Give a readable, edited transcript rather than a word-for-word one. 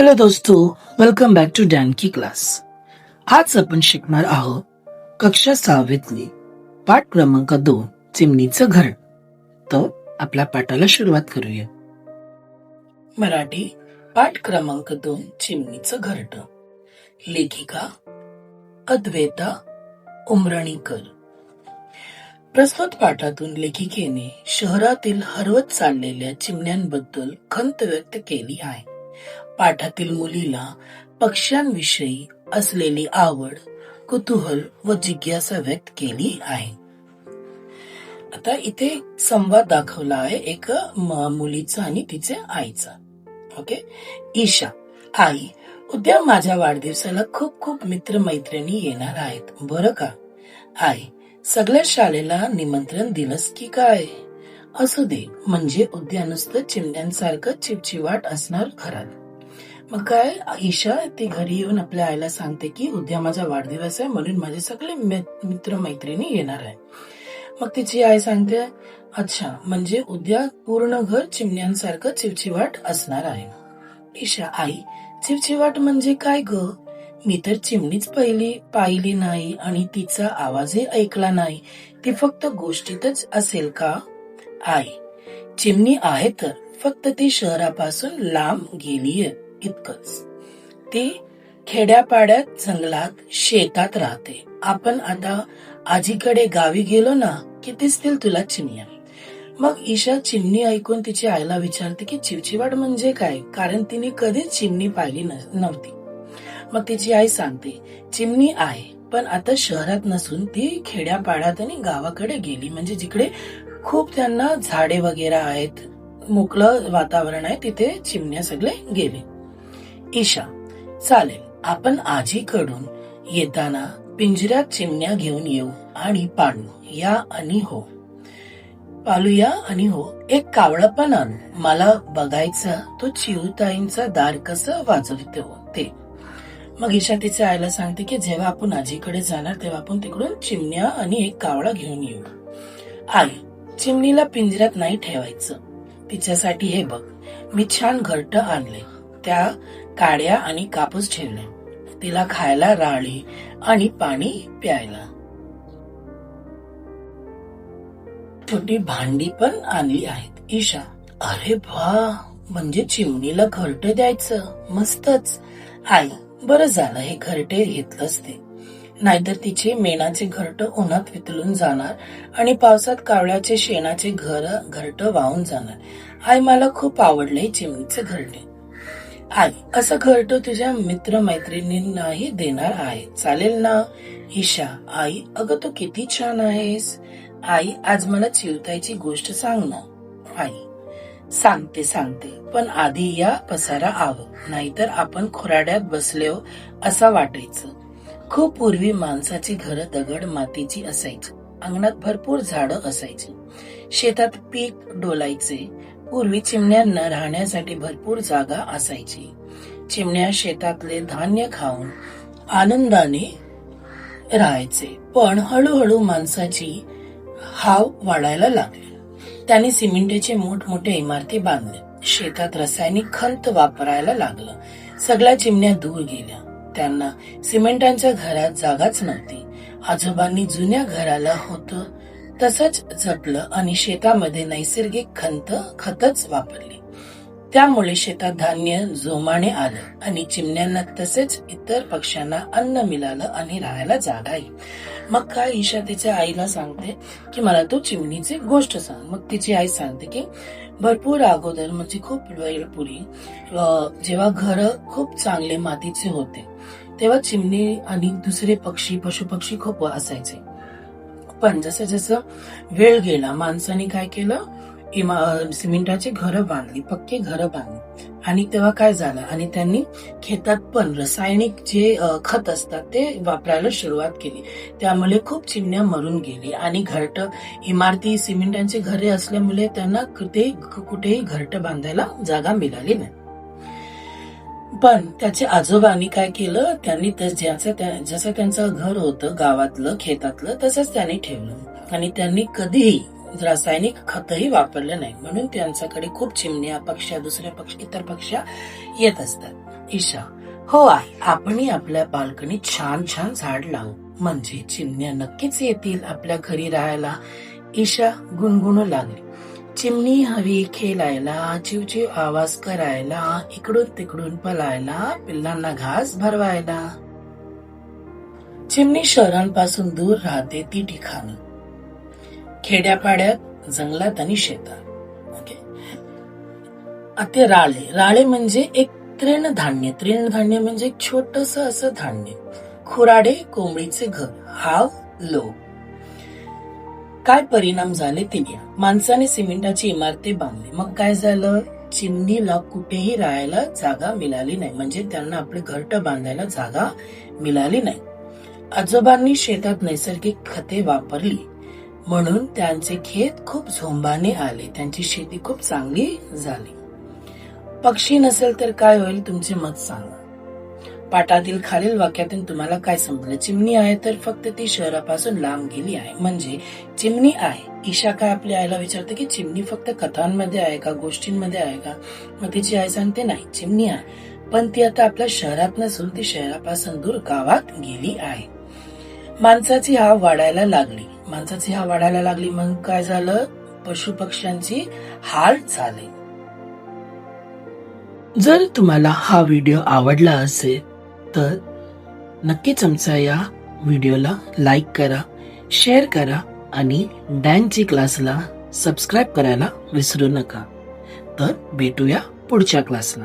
Hello दोस्तो, welcome back to डॅनकी class. आज आपण शिकणार आहोत कक्षा 6वीतली पाठ क्रमांक 2 चिमणीचं घर. तर आपल्या पाठाला सुरुवात करूया. मराठी पाठ क्रमांक 2 चिमणीचं घरट. लेखिका अद्वैता उमरणीकर. प्रस्तुत पाठातून लेखिकेने शहरातील हरवत चाललेल्या चिमण्यांबद्दल खंत व्यक्त केली आहे. पाठातील मुलीला पक्ष्यांविषयी असलेली आवड, कुतूहल व जिज्ञासा व्यक्त केली आहे. आता इथे संवाद दाखवला आहे एक मुलीचा आणि तिच्या आईचा. ओके. ईशा: आई, उद्या माझ्या वाढदिवसाला खूप खूप मित्रमैत्रिणी येणार आहेत बरं का. आई: सगळ्या शाळेला निमंत्रण दिलंस की काय? असू दे, म्हणजे उद्या नुसतं चिमण्यांसारखं चिवचिवाट असणार घरात. मग काय, ईशा ती घरी येऊन आपल्या आईला सांगते की उद्या माझा वाढदिवस आहे म्हणून माझे सगळे मित्रमैत्रिणी येणार आहे. मग तिची आई सांगते, अच्छा, म्हणजे उद्या पूर्ण घर चिमण्यांसारखं चिवचिवाट असणार आहे. ईशा: आई, चिवचिवाट म्हणजे काय ग? मी तर चिमणीच पाहिली नाही आणि तिचा आवाजही ऐकला नाही. ती फक्त गोष्टीतच असेल का? आई: चिमणी आहे तर, फक्त ती शहरापासून लांब गेलीये इतकंच. ती खेड्यापाड्यात, जंगलात, शेतात राहते. आपण आता आजीकडे गावी गेलो ना की दिसतील तुला चिमण्या. मग ईशा चिमणी ऐकून तिची आईला विचारते की चिवचिवाट म्हणजे काय, कारण तिने कधीच चिमणी पाहिली नव्हती. मग तिची आई सांगते, चिमणी आहे पण आता शहरात नसून ती खेड्यापाड्यात आणि गावाकडे गेली, म्हणजे जिकडे खूप त्यांना झाडे वगैरे आहेत, मोकळं वातावरण आहे, तिथे चिमण्या सगळे गेले. ईशा: चालेल, आपण आजीकडून येताना पिंजऱ्यात चिमण्या घेऊन येऊ आणि पाळूया आणि हो, एक कावळं पण आणू. मला बघायचं तो चिऊताईंचा दार कसं वाजवतो ते. मग ईशा तिच्या आईला सांगते की जेव्हा आपण आजीकडे जाणार तेव्हा आपण तिकडून चिमण्या आणि एक कावळा घेऊन येऊ. आई: चिमणीला पिंजऱ्यात नाही ठेवायचं. तिच्यासाठी हे बघ, मी छान घरट आणले. त्या काड्या आणि कापूस ठेवले. तिला खायला राळी आणि पाणी प्यायला छोटी भांडी पण आणली आहेत. ईशा: अरे वा, म्हणजे चिमणीला घरट द्यायचं, मस्तच. आई: बरं झालं हे घरटे घेतलंच ते, नाहीतर तिचे मेणाचे घरट उन्हात वितळून जाणार आणि पावसात कावळ्याचे शेणाचे घरट वाहून जाणार. आई, मला खूप आवडले चिमणीचे घरटे. आई: असं घरट तुझ्या मित्रमैत्रिणींनाही देणार आहे, चालेल ना? ईशा: आई, अगं तू किती छान आहेस. आई: आज मला चिवताईची गोष्ट सांग ना. आई: सांगते, पण आधी या पसारा आव, नाहीतर आपण खोराड्यात बसलो असं वाटायचं. खूप पूर्वी माणसाची घरं दगड मातीची असायची. अंगणात भरपूर झाडं असायची. शेतात पीक डोलायचे. पूर्वी चिमण्यांना राहण्यासाठी भरपूर जागा असायची. चिमण्या शेतातले धान्य खाऊन आनंदाने राहायचे. पण हळूहळू माणसाची हाव वाढायला लागली. त्याने सिमेंटचे मोठमोठे इमारती बांधले. शेतात रासायनिक खत वापरायला लागलं. सगळ्या चिमण्या दूर गेल्या. त्यांना सिमेंटाच्या घरात जागाच नव्हती. आजोबांनी जुन्या घराला होतं तसंच जपलं आणि शेतामध्ये नैसर्गिक खतच वापरली. त्यामुळे शेतात धान्य जोमाने आलं आणि चिमण्यांना तसेच इतर पक्ष्यांना अन्न मिळालं आणि राहायला जागाही. मग काय, ईशा तिच्या आईला सांगते की मला तू चिमणीची गोष्ट सांग. मग तिची आई सांगते की भरपूर अगोदर, म्हणजे खूप वेळपूर्वी, जेव्हा घर खूप चांगले मातीचे होते तेव्हा चिमणी आणि दुसरे पशुपक्षी खूप असायचे. पण जसं जसं वेळ गेला, माणसाने काय केलं, सिमेंटाची घरं बांधली, पक्के घरं बांधली. आणि तेव्हा काय झालं, आणि त्यांनी शेतात पण रासायनिक जे खत असतात ते वापरायला सुरुवात केली. त्यामुळे खूप चिमण्या मरून गेली आणि घरट, इमारती, सिमेंटाची घरे असल्यामुळे त्यांना कुठेही घरट बांधायला जागा मिळाली नाही. पण त्याच्या आजोबांनी काय केलं, त्यांनी जसं त्यांचं घर होतं गावातलं, खेतातलं, तसंच त्यांनी ठेवलं आणि त्यांनी कधीही रासायनिक खतही वापरलं नाही. म्हणून त्यांच्याकडे खूप चिमण्या, दुसऱ्या इतर पक्ष्या येत असतात. ईशा, हो आई, आपणही आपल्या बाल्कनीत छान छान झाड लावू, म्हणजे चिमण्या नक्कीच येतील आपल्या घरी राहायला. ईशा गुणगुणू लागली. चिमणी हवी खेळायला, चिवचिव आवाज करायला, इकडून तिकडून पळायला, पिल्लांना घास भरवायला. चिमणी शहरांपासून दूर राहते ती ठिकाणी, खेड्यापाड्यात, जंगलात आणि शेतात. ओके. आता राळे म्हणजे एक तृणधान्य म्हणजे एक छोटस असं धान्य. खुराडे कोंबडीचे घर, हाव लोक. काय परिणाम झाले ते घ्या. माणसाने सिमेंटाची इमारती बांधली, मग काय झालं? चिमणीला कुठेही राहायला जागा मिळाली नाही, म्हणजे त्यांना आपले घरट बांधायला जागा मिळाली नाही. आजोबांनी शेतात नैसर्गिक खते वापरली, म्हणून त्यांचे खेत खूप झोंबाने आले, त्यांची शेती खूप चांगली झाली. पक्षी नसेल तर काय होईल, तुमचे मत सांगा. पाठातील खालील वाक्यातून तुम्हाला काय समजलं? चिमणी आहे तर फक्त ती शहरापासून लांब गेली आहे, म्हणजे चिमणी आहे. ईशा काय आपल्या आईला विचारते की चिमणी फक्त कथांमध्ये आहे का, गोष्टींमध्ये आहे का? मग तिची आई सांगते नाही, चिमणी आहे, पण ती आता आपल्या शहरात नसून ती शहरापासून दूर गावात गेली आहे. माणसाची हाव वाढायला लागली, मग काय झालं? पशु पक्ष्यांची हाल झाले. जर तुम्हाला हा व्हिडिओ आवडला असेल तर नक्कीच आमच्या या व्हिडिओला लाईक करा, शेअर करा आणि डॅन्सची क्लासला सबस्क्राईब करायला विसरू नका. तर भेटूया पुढच्या क्लासला.